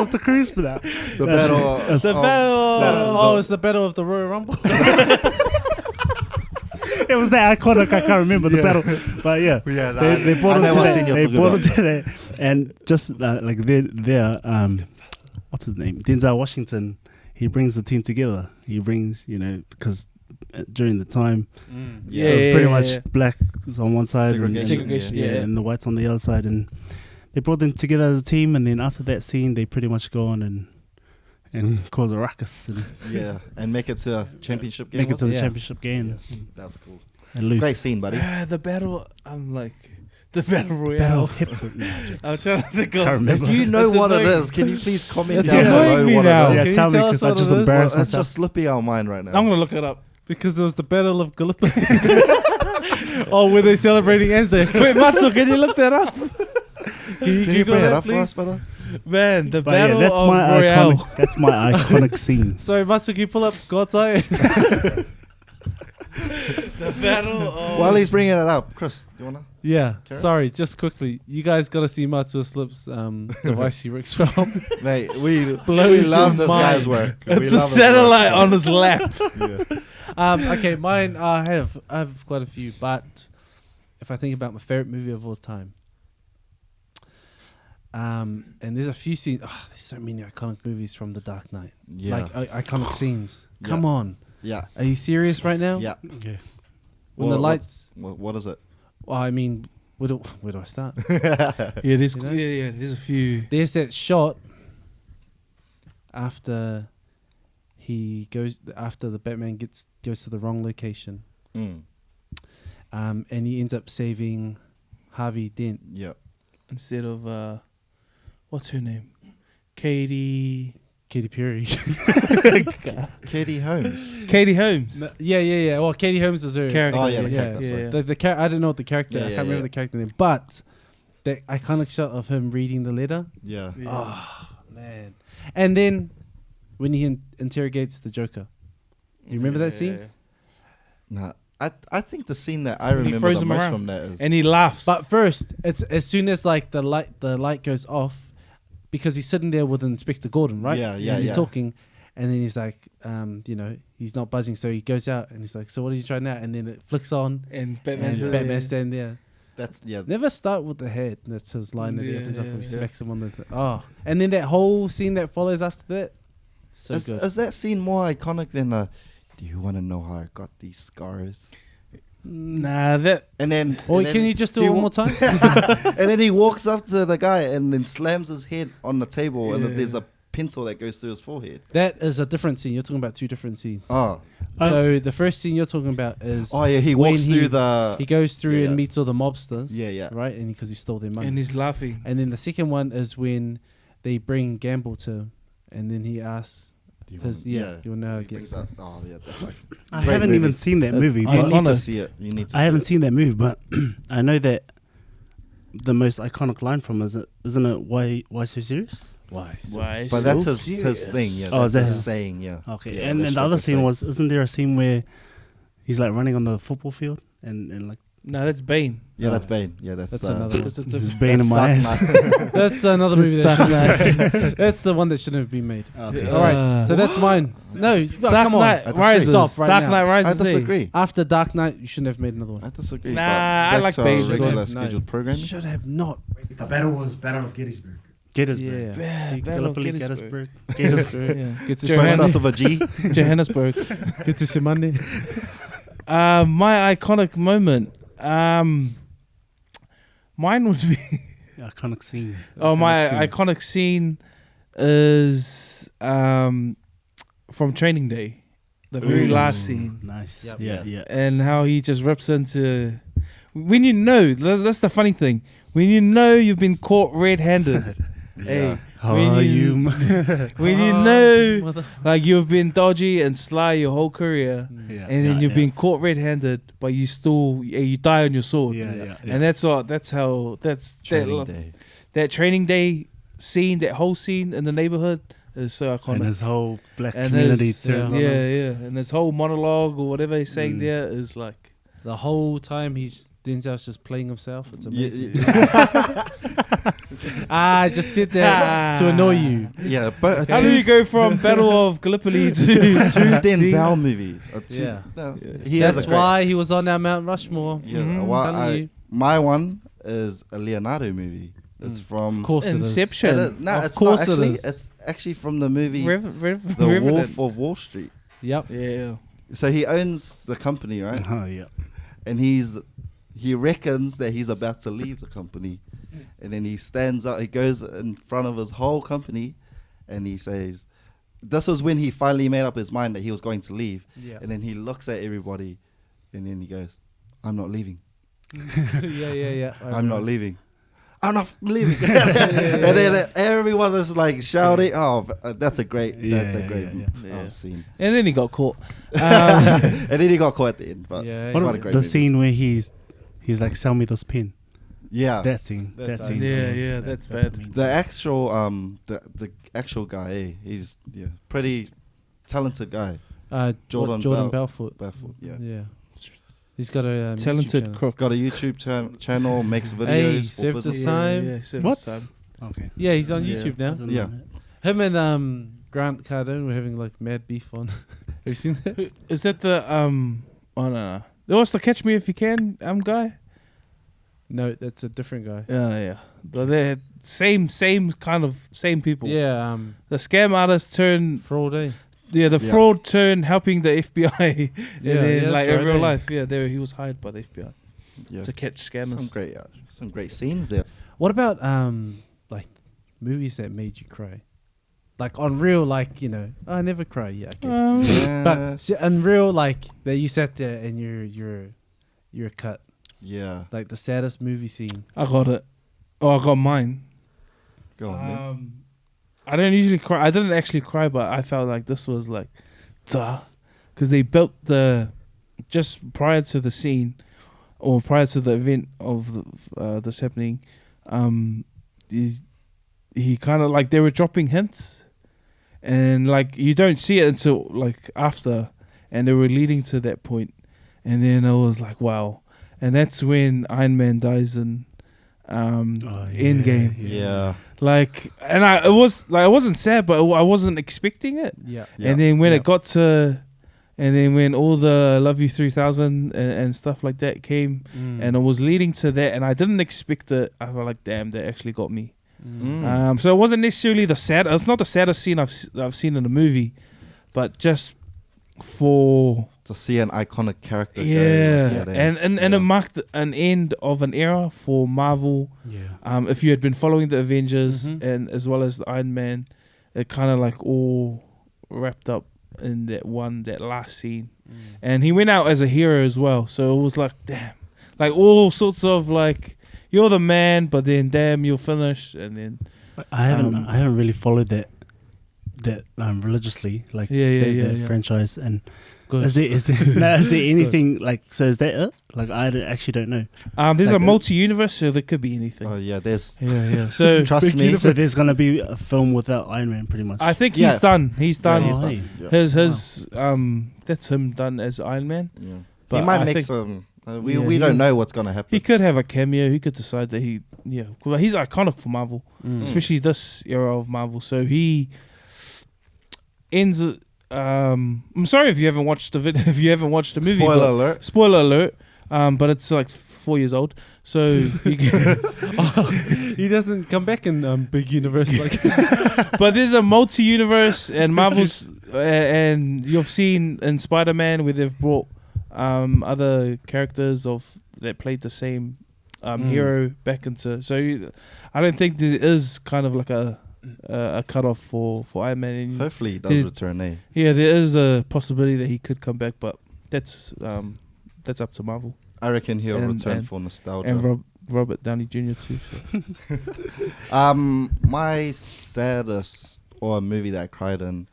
Of the cruise for that. The battle. That's- The battle. Oh, it's the battle of the Royal Rumble. It was that iconic. I can't remember the battle, but yeah. Yeah, They brought I him know to what that. scene you're They talking brought him about. to that, and just like they're what's his name? Denzel Washington. He brings the team together. He brings because during the time Yeah. it was pretty much yeah. black on one side and, Segregation, yeah, yeah. and the whites on the other side, and they brought them together as a team. And then after that scene, they pretty much go on and cause a ruckus and Yeah, and make it to a championship game. make it was to the Yeah. championship game That's cool. and lose. Great scene, buddy. The battle. I'm like the battle royale. Battle of Hip. No, I'm trying to think can't of. remember. If you know That's what it annoying. is, can you please comment That's down annoying below me what now. it Yeah, is? Can you tell me tell because us I what just it is? embarrassed Well, it's myself. just slippy our mind right now. I'm gonna look it up. Because it was the battle of Gallipoli. Oh, were they celebrating Anzac? Wait, Matsu, can you look that up? Can you Can you Google bring it that, up for us, please? brother? Man, the But yeah, battle that's of my Royale. iconic. That's my iconic scene. Sorry, Matsu, can you pull up God's Eye? The battle of. While he's bringing it up, Chris, do you wanna? Yeah, Karen? sorry, just quickly. You guys got to see Matsu Slip's device he rigs from. Mate, we Blows love your this guy's mind. work. We It's a love his satellite work. on his lap. Yeah. Okay, mine, I have quite a few, but if I think about my favorite movie of all time, And there's a few scenes. Oh, there's so many iconic movies from The Dark Knight. Yeah. Like iconic scenes. Yeah. Come on. Yeah. Are you serious right now? Yeah. Yeah. When the lights. What is it? Well, I mean, where do I start? Yeah, there's You know? there's a few. There's that shot after the Batman goes to the wrong location, Mm. and he ends up saving Harvey Dent. Yeah. Instead of what's her name? Katie Perry. Katie Holmes. Katie Holmes. Yeah. Well, Katie Holmes is her Character. Oh, yeah, the yeah. character. Sorry. Yeah. The I don't know what the character. Yeah, I yeah, can't remember yeah. the character name, but that iconic shot of him reading the letter. Yeah. Yeah. Oh man! And then when he interrogates the Joker, you remember that scene? Nah. I think the scene that I When he remember throws the him most around. from that is And he laughs. But first, it's as soon as like the light goes off, because he's sitting there with Inspector Gordon, right? Yeah, yeah, And they're yeah. talking, and then he's like, he's not buzzing, so he goes out and he's like, "So what are you trying now?" And then it flicks on, and and Batman standing there. that's Never start with the head. That's his line that he Yeah, opens up and he yeah. smacks him on the. And then that whole scene that follows after that, so good. Is that scene more iconic than do you want to know how I got these scars? Nah, that And then Or and then can you just do it he one wa- more time? And then he walks up to the guy and then slams his head on the table and Yeah. there's a pencil that goes through his forehead. That is a different scene. You're talking about two different scenes. Oh. So the first scene you're talking about is Oh yeah, he when walks through the he goes through yeah. and meets all the mobsters. Yeah. Right, and because he stole their money. and he's laughing. And then the second one is when they bring Gamble to him, and then he asks Do you his wanna- you know how He it gets. brings up- oh yeah, that's like I Great haven't movie. even seen that movie. you But need to Iconic. see it. You need to I see haven't it. seen that movie, but I know that the most iconic line from isn't it? Why so serious? Why? Why? But that's so his serious? thing, yeah. Oh, that's that's his his- saying, yeah. Okay, Yeah, and that's then the other Joker's scene saying. isn't there a scene where he's like running on the football field and like No, that's Bane. Yeah, that's Bane. Yeah, that's another one. That's a he's different. bane in my Dark ass. Knight. That's another movie that shouldn't. That's the one that shouldn't have been made. Okay. All right, so that's mine. No, Dark come on. Knight I disagree. Rises. Stop right Dark now. Knight I Rises. eh? disagree. After Dark Knight, you shouldn't have made another one. I disagree. Nah, but I back like to our Bane as well. regular No. scheduled programming. Should have not. The battle was Battle of Gettysburg. Gettysburg. Yeah, See, Battle of Gallipoli, Gettysburg. Gettysburg. Yeah. Get to First Johannes- starts with a G. Johannesburg. Get to Simone. My iconic moment. Mine would be. Iconic scene. Oh, my Iconic scene. iconic scene is from Training Day, the very Ooh, last scene, Nice. Yep. Yeah, Yeah. yeah. and how he just rips into. When you know, that's the funny thing. When you know you've been caught red-handed, hey, How when are you- you? when you know, like you've been dodgy and sly your whole career, Yeah, and then you've been caught red-handed, but you still you die on your sword. Yeah. And that's how Training day. that Training Day scene, that whole scene in the neighborhood is so and iconic. his whole black And community his, turns on him. yeah, and his whole monologue or whatever he's saying Mm. there is like, The whole time Denzel's just playing himself. It's Yeah, amazing. I just sit there to annoy you. yeah, but how do you go from Battle of Gallipoli to two Denzel movies? Yeah. He has That's a great, why he was on our Mount Rushmore. Yeah, Mhm. well, Telling you. my one is a Leonardo movie. It's from Of course it is. Inception? No, Of it's course not it actually. is. It's actually from the movie The Revenant. Wolf of Wall Street. Yep. Yeah. So he owns the company, right? Oh, yeah. And he reckons that he's about to leave the company, and then he stands up. He goes in front of his whole company, and he says, "This was when he finally made up his mind that he was going to leave." Yeah. And then he looks at everybody, and then he goes, "I'm not leaving. yeah. I'm not leaving. I'm not leaving." And then everyone is like shouting. Oh, that's a great Yeah, yeah. scene. And then he got caught. And then he got caught at the end. But Yeah, What what about a great the movie. scene where he's like, "Sell me this pen." Yeah, That scene. That's That scene. Yeah, that's bad. amazing. the actual guy. He's pretty talented guy. Jordan Jordan Belfort. Barefoot, yeah. Yeah. He's got a Talented YouTube channel. crook. Got a YouTube channel, makes videos Hey, for served business. his time. Yeah, served What? his time. Okay. Yeah, he's on Yeah. YouTube I now. don't Yeah. know that. Him and Grant Cardone were having like mad beef on. Have you seen that? Is that the Oh no. There was the Catch Me If You Can guy. No, that's a different guy. Yeah. But they're same people. Yeah, The scam artist turned fraud, eh? fraud turned helping the FBI. Yeah, in that's in right, real eh? life. Yeah, he was hired by the FBI Yeah. to catch scammers. Some great scenes there. What about like movies that made you cry? Like on real, like I never cry. Yeah, okay. But on real, like that you sat there and you're cut. yeah. Like the saddest movie scene. I got it. Oh, I got mine. Go on, man. I don't usually cry. I didn't actually cry, but I felt like this was like, because they built just prior to the scene, or prior to the event of this happening, he kind of like they were dropping hints, and like you don't see it until like after, and they were leading to that point, and then I was like, wow, and that's when Iron Man dies in Endgame. Yeah. Like, and I wasn't sad, but I wasn't expecting it. Yeah. And then when it got to, and then when all the Love You 3000 and stuff like that came, and it was leading to that, and I didn't expect it. I was like, damn, that actually got me. So it wasn't necessarily it's not the saddest scene I've seen in a movie, but just for to see an iconic character. And it marked an end of an era for Marvel. Yeah. If you had been following the Avengers and as well as the Iron Man, it kind of like all wrapped up in that last scene. And he went out as a hero as well. So it was like, damn, like all sorts of like, you're the man, but then damn, you're finished. And then I haven't really followed that religiously, like the franchise. And is there anything like? So is that it? Like actually don't know. There's like a multi-universe, so there could be anything. Oh yeah, there's. Yeah. So trust me. So there's gonna be a film without Iron Man, pretty much. I think he's done. He's done. Yeah, he's Oh, done. hey. Yeah. His that's him done as Iron Man. Yeah. But He might I make think some. We he- don't know what's gonna happen. he could have a cameo. He could decide that well, he's iconic for Marvel, especially this era of Marvel. So he ends. I'm sorry if you haven't watched the video. If you haven't watched the movie, Spoiler alert. Spoiler alert. But it's like 4 years old, so He doesn't come back in big universe like. But there's a multi-universe, and Marvel's and you've seen in Spider-Man where they've brought other characters that played the same hero back into. So I don't think there is kind of like a cutoff for Iron Man. And Hopefully he does return. yeah, there is a possibility that he could come back, but that's up to Marvel I reckon he'll And- return and- for nostalgia. and Robert Downey Jr. too. So. My saddest or a movie that I cried in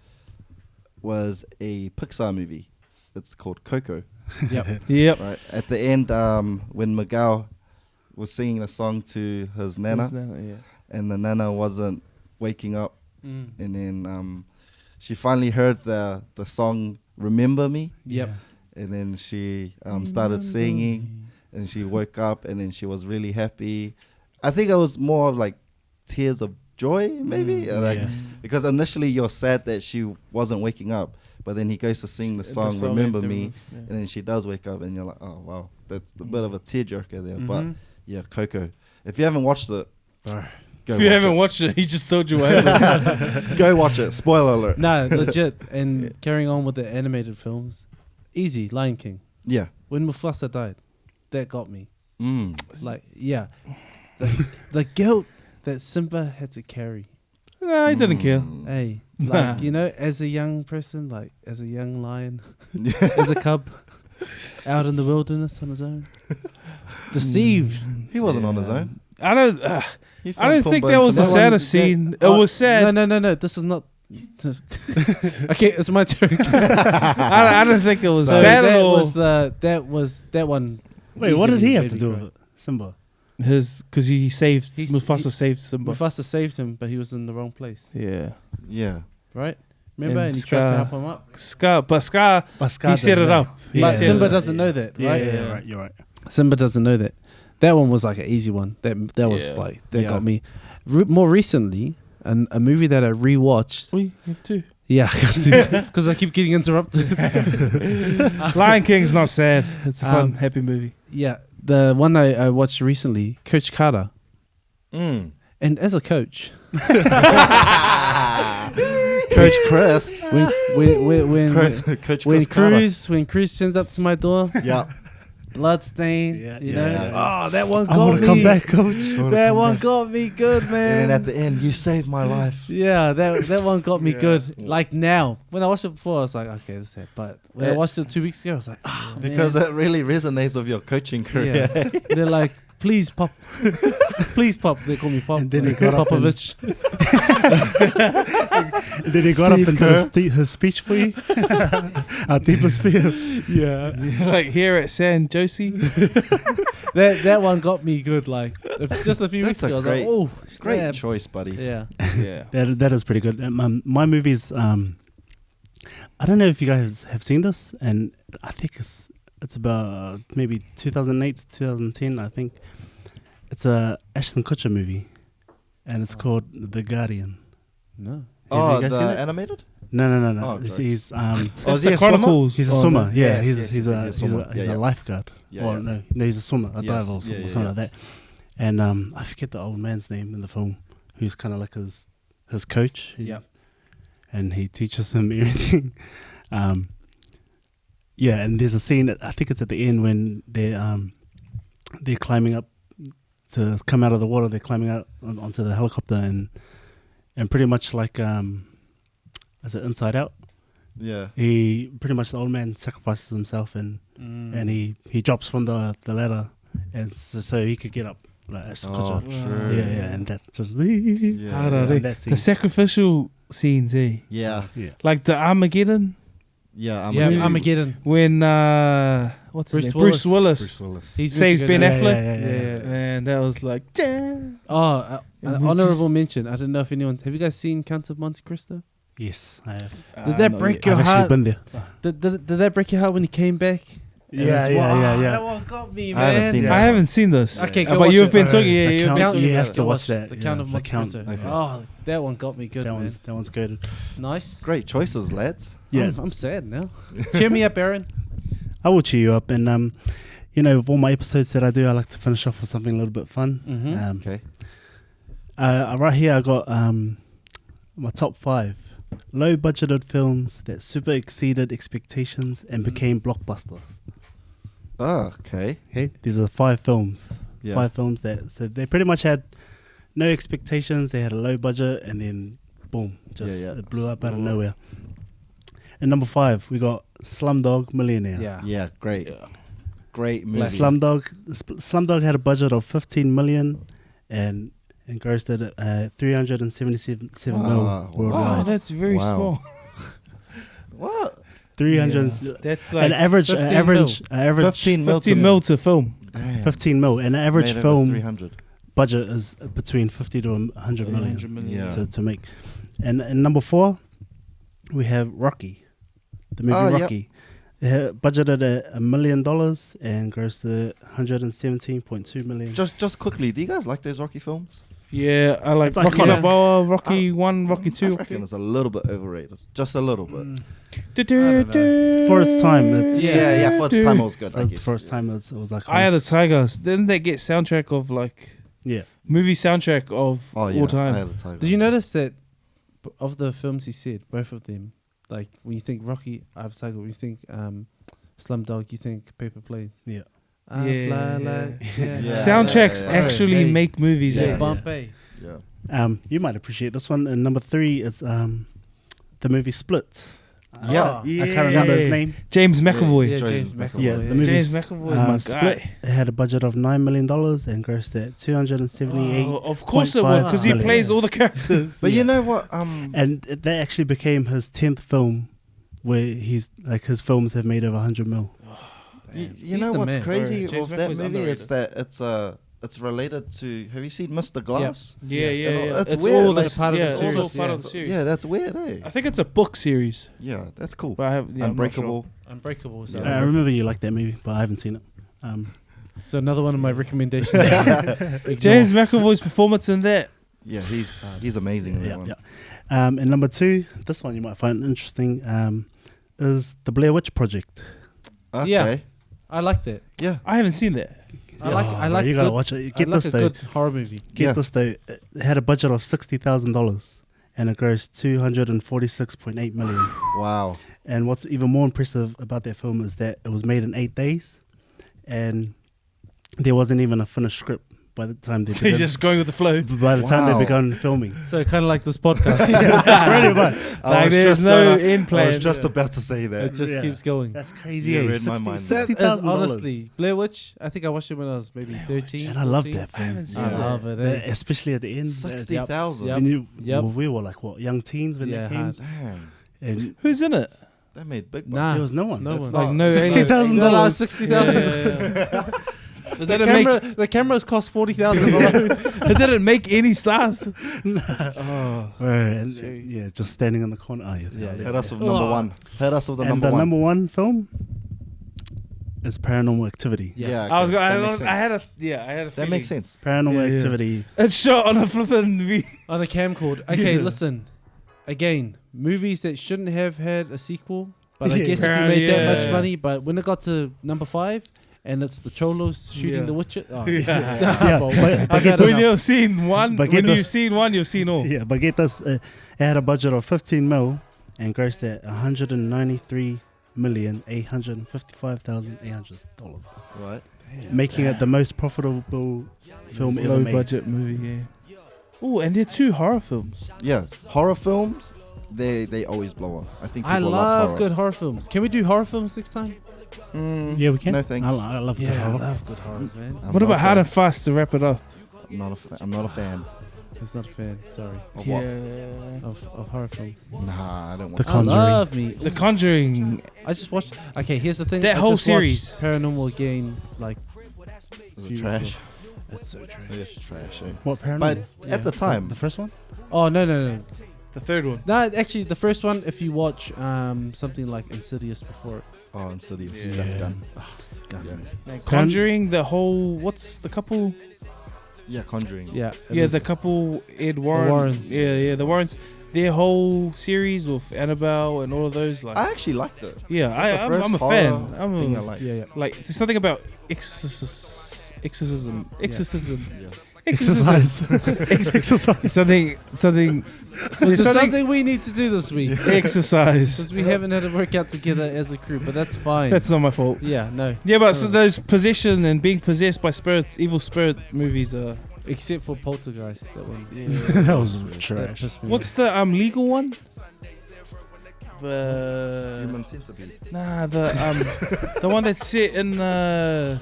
was a Pixar movie. It's called Coco. Yep. Right at the end, when Miguel was singing the song to his nana, and the nana wasn't waking up, and then she finally heard the song "Remember Me," Yep. and then she started singing, and she woke up, and then she was really happy. I think it was more of like tears of joy, maybe, because initially you're sad that she wasn't waking up, but then he goes to sing the song "Remember Me," and then she does wake up, and you're like, oh wow, that's a bit of a tearjerker there. But yeah, Coco. If you haven't watched it, go If you haven't watched it, he just told you what happened. go watch it. Spoiler alert. No, legit. And carrying on with the animated films, easy. Lion King. Yeah. When Mufasa died, that got me. Like, yeah, the guilt that Simba had to carry. No, he didn't care. Hey, like as a young person, like as a young lion, as a cub, out in the wilderness on his own, deceived. He wasn't on his own. I don't He I don't found think Pumbaa that and was the Timon. saddest scene. It was sad. No. This is not. Okay, it's my turn. I don't think it was So sad at that all. was that one. Wait, what did he have to easily do made me with it? Simba. Because he saved He's- Mufasa he- saved Simba. Mufasa saved him, but he was in the wrong place, Yeah, Yeah. right? Remember, And and he tries to Scar- help him up. Scar, he set it up. He But set Simba it up. doesn't know that, Yeah, right? yeah, right. You're right. Simba doesn't know that. That one was like an easy one. That was Yeah. like that Yeah. got me. More recently, a movie that I rewatched. We have two. Yeah, because I keep getting interrupted. Lion King's not sad. It's a fun, happy movie. Yeah, the one I watched recently, Coach Carter. Mm. And as a coach, Coach Chris. Coach when Chris Cruz turns up to my door, Yeah. bloodstain, Yeah, you yeah, know. yeah. Oh, that one I got want me. to come back, coach. That one got me good, man. And then at the end, you saved my life. Yeah, that one got me Yeah. good. Like now, when I watched it before, I was like, okay, that's it. But when I watched it 2 weeks ago, I was like, ah, Because it really resonates with your coaching career. yeah. They're like, please pop, please pop. They call me Pop. And then he got up and- Popovich. And then he got Steve up and Kerr. did his speech for you. Our deepest fear. Yeah. Like here at San Josie. that one got me good. Like just a few That's weeks ago, I was great- like, oh, Great snap. choice, buddy. Yeah. Yeah. That is pretty good. My movies. I don't know if you guys have seen this, and I think it's about maybe 2008 to 2010. I think it's a Ashton Kutcher movie, and it's called The Guardian. No. Have Oh, you guys the seen it? animated? No. Oh, He's jokes. he's Oh, That's is he the a swimmer? Chronicles. he's a Oh, swimmer. no. Yeah, Yes, he's yes, he's yes, a he's a he's swimmer. a he's Yeah, a yeah. lifeguard. Yeah, Or yeah. no, he's a swimmer, a Yes, diver, or yeah, something, yeah, something yeah. like that. And I forget the old man's name in the film, who's kind of like his coach. Yeah. And he teaches him everything. Yeah, and there's a scene. I think it's at the end when they're climbing up to come out of the water. They're climbing out onto the helicopter, and pretty much like is it Inside Out? Yeah. He pretty much, the old man sacrifices himself and he drops from the ladder, and so he could get up. Like Ashton Oh, Kutcher. true. Yeah, and that's just Yeah. How do they- that The scene. sacrificial scenes, eh? Yeah. Yeah. Like the Armageddon Yeah. Yeah, Armageddon. when what's his Bruce name? Willis. Bruce Willis Bruce Willis. He's saves meant to Ben go Affleck. down. Yeah. Man, that was like, damn. Oh, an We honorable just- mention. I don't know if anyone. Have you guys seen Count of Monte Cristo? Yes, I have. Did that break your I've actually heart? been there. Did that break your heart when he came back? Yeah. That one got me, I man. haven't seen I that. haven't seen this. Okay, go but watch you've it. been talking. The Yeah, you've been Count- talking. you have about to it. watch that. The yeah, Count of the Monte Count. Cristo. Okay. Oh, that one got me good, That man. one's good. Nice. Great choices, lads. Yeah, I'm sad now. Cheer me up, Aaron. I will cheer you up, and with all my episodes that I do, I like to finish off with something a little bit fun. Mhm. Okay. Right here, I got my top 5 low budgeted films that super exceeded expectations and became blockbusters. Oh, okay. Okay, these are 5 films. Yeah. 5 films so they pretty much had no expectations. They had a low budget, and then boom, just Yeah, yeah. it blew up out of nowhere. And number 5, we got Slumdog Millionaire. Yeah, great. Great movie. Bless Slumdog had a budget of 15 million and grossed at 377 Wow. mil Wow. Oh, worldwide. that's very Wow. small. What? 300 That's like an average 15 mil. 15 mil. 15 mil to film. Damn. 15 mil. An average Made over film 300. budget is between 50 to 100 million 100 million. Yeah. to make. And number 4, we have Rocky, the movie Oh, yep. Rocky. It had budgeted at $1 million and grossed at 117.2 million. Just quickly, do you guys like those Rocky films? Yeah, I like It's Rocky iconic. Balboa, Rocky 1, Rocky 2. I reckon it's a little bit overrated. Just a little bit. For its time, it's Yeah, for its time it was good, I guess. for its time, it was like Eye of the Tigers. Didn't they get soundtrack of like yeah. movie soundtrack of Oh, yeah. all time? Eye of the Tiger. Did you notice that of the films he said, both of them, like when you think Rocky, Eye of the Tiger, when you think Slumdog, you think Paper Planes. Yeah. I Yeah, fly yeah. like Yeah. Soundtracks yeah. actually Hey. make movies. Yeah, eh? yeah. Bombay. Yeah. You might appreciate this one. And number 3 is the movie Split. Yeah. I can't remember his Yeah. name. James McAvoy. Yeah, James James McAvoy. McAvoy. Yeah, the movie James McAvoy is my Split. guy. It had a budget of $9 million and grossed at 278. Oh, of course it would, because he 0.5 plays million. all the characters. But Yeah. you know what? And that actually became his 10th film, where he's like his films have made over 100 mil. You He's know the what's man. crazy James with that McAvoy's movie is underrated. that it's related to. Have you seen Mr. Glass? Yeah. That's It's weird, all like, this, part of the yeah, it's series. all part Yeah. of the series. Yeah, that's weird, eh? I think it's a book series, Yeah, that's cool. but I have I'm not sure. Unbreakable. Unbreakable. So, Yeah. I remember you liked that movie, but I haven't seen it. so another one of my recommendations. James McAvoy's performance in that Yeah, he's amazing in that one. And number 2, this one you might find interesting, is the Blair Witch Project. Okay. Yeah. I like that. Yeah. I haven't seen that. I like. You gotta good- watch it. I Get like this a though. good horror movie. Yeah. This though. It had a budget of $60,000 and it grossed 246.8 million. Wow. And what's even more impressive about that film is that it was made in 8 days, and there wasn't even a finished script by the time they He's began. just going with the flow. By the time Wow. they began filming. So kind of like this podcast. Pretty much. Like there's no end plan. I was just about to say It that. just Yeah. keeps going. That's crazy. You eh? read my mind. That is $60,000. honestly Blair Witch. I think I watched it when I was maybe 13. And I love 14. that I film. haven't seen I Yeah. love it. Especially at the end. 60,000. Yep. When you, Yep. well, we were like what, young teens when Yeah, they came, hard. Damn. and Who's in it? That made big bucks. Nah. there was no one. No That's one. not- Like no $60,000. No, $60,000. It The didn't make. the cameras cost 40,000 alone. It didn't make any stars. Right, and, yeah, just standing in the corner. Oh, yeah. Hit us with number one. Hit us with the And number the one. number 1 film is Paranormal Activity. Yeah. I was okay. going. That I makes sense. had a. That makes sense. Paranormal Yeah, yeah. Activity. It's shot on a flippin' On a camcorder. Okay, listen. Again, movies that shouldn't have had a sequel, but I Yeah. guess if you made that much Yeah. money, but when it got to number 5, and it's the Cholos shooting Yeah. the Witcher. Oh, Yeah. Yeah, Well, but I've get had this- When enough. you've seen one, But when get you've this- seen one, you've seen all. Yeah, but get this. It had a budget of 15 mil and grossed at $193,855,800, Right. making it the most profitable film ever Low made. budget movie. Yeah. Oh, and they're 2 horror films. Yeah. Horror films, they always blow up. I think I people love horror. good horror films. Can we do horror films next time? Yeah, we can. No thanks. I love good I horror. love good horrors, man. I'm What not about a Hard fan. and Fast to wrap it up? I'm not a fan. He's not a fan. Sorry. Of what? Of horror films. Nah, I don't want The that. I Conjuring. love me. The Conjuring. I just watched. Okay, here's the thing. That I whole just watched series. Paranormal again. Like Is few it trash? weeks ago. It's so trash. It's trash. Eh? What Paranormal? But Yeah. at the time, The first one? Oh no. The third one. No, actually, the first one. If you watch something like Insidious before it. oh, Insidious, Yeah. that's gone. Like Conjuring. The whole. What's the couple? Yeah, Conjuring. Yeah. it Yeah, is. the couple Ed Warren. Warren. Yeah, the Warrens. Their whole series of Annabelle and all of those. Like, I actually liked it. yeah, That's the first I'm a horror fan. I'm thing I a, like. Yeah. like there's something about exorcism. Yeah. Exercise. Exercise. Something. There's There's something we need to do this week exercise. because we haven't had a workout together as a crew, but that's fine. That's not my fault. yeah, no. Yeah, but so Oh. those possession and being possessed by spirits, evil spirit movies are. Except for Poltergeist, that one. That was That trash. pissed me What's the legal one? The Human Centipede. the one that's set in the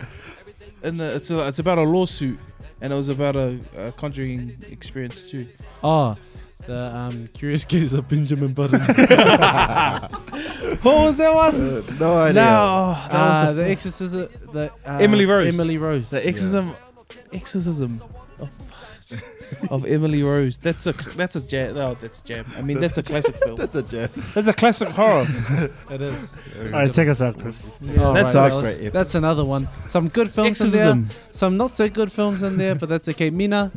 it's about a lawsuit, and it was about a conjuring experience too. off. Oh, the Curious Case of Benjamin Button. What was that one? No idea. No, that was The Exorcism. The Emily Rose. Emily Rose. the exorcism of Emily Rose. That's a jam. Oh, that's jam. I mean, that's a classic film. That's a jam. That's a classic horror. It is. All right, take us out, Chris. Oh, That's right, us. Great. That's another one. Some good films in there. Exorcism. Some not so good films in there, but that's okay. Mina,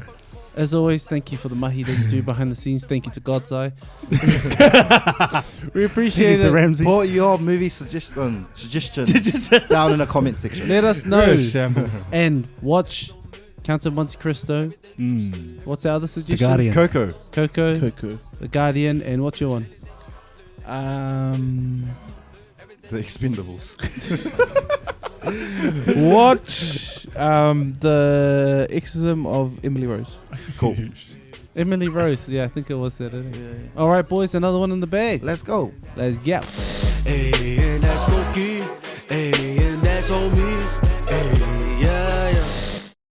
as always, thank you for the mahi that you do behind the scenes. Thank you to God's Eye. We appreciate To it. Ramsey. Put your movie suggestions down in the comment section. Let us know. Shambles. And watch Count of Monte Cristo. What's our other The suggestion? Guardian. Coco. Coco, Cuckoo. The Guardian, and what's your one? The Expendables. Watch the exorcism of Emily Rose. Cool. Emily Rose. Yeah, I think it was that. All right, boys, another one in the bag. Let's go. Let's go. Hey, and that smoky